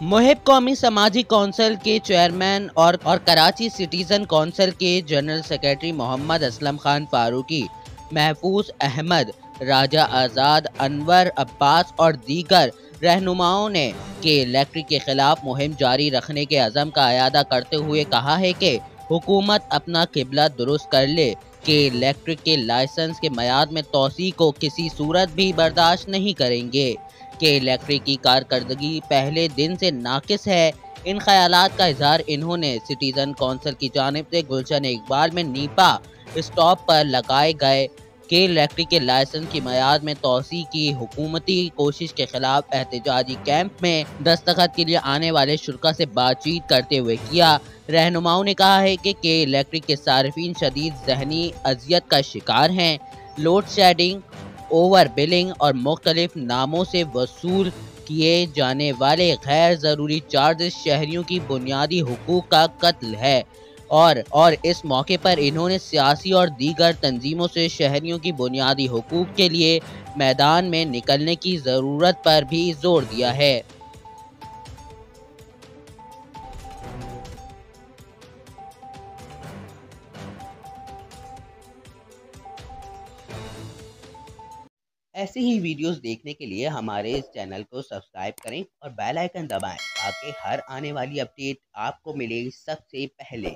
मुहिब कौमी समाजी कौंसिल के चेयरमैन और कराची सिटीजन कौंसिल के जनरल सेक्रेटरी मोहम्मद असलम खान फारूकी, महफूज अहमद, राजा आज़ाद, अनवर अब्बास और दीगर रहनुमाओं ने के इलेक्ट्रिक के खिलाफ मुहिम जारी रखने के अज़म का अयादा करते हुए कहा है कि हुकूमत अपना किबला दुरुस्त कर ले कि इलेक्ट्रिक के लाइसेंस के मयाद में तोसी को किसी सूरत भी बर्दाश्त नहीं करेंगे कि इलेक्ट्रिक की कारकर्दगी पहले दिन से नाकिस है। इन ख्यालात का इजहार इन्होंने सिटीजन कौंसिल की जानिब से गुलशन इकबाल में नीपा स्टॉप पर लगाए गए के इलेक्ट्रिक के लाइसेंस की मियाद में तोसी की हुकूमती कोशिश के खिलाफ एहतजाजी कैंप में दस्तखत के लिए आने वाले शुरा से बातचीत करते हुए किया। रहनुमाओं ने कहा है कि इलेक्ट्रिक के सार्फिन शदीद जहनी अजियत का शिकार हैं। लोड शेडिंग, ओवर बिलिंग और मुख्तलिफ नामों से वसूल किए जाने वाले गैर ज़रूरी चार्जेस शहरियों की बुनियादी हुकूक का कत्ल है। और इस मौके पर इन्होंने सियासी और दीगर तंजीमों से शहरियों की बुनियादी हुकूक के लिए मैदान में निकलने की ज़रूरत पर भी जोर दिया है। ऐसे ही वीडियोस देखने के लिए हमारे इस चैनल को सब्सक्राइब करें और बेल आइकन दबाएं ताकि हर आने वाली अपडेट आपको मिले सबसे पहले।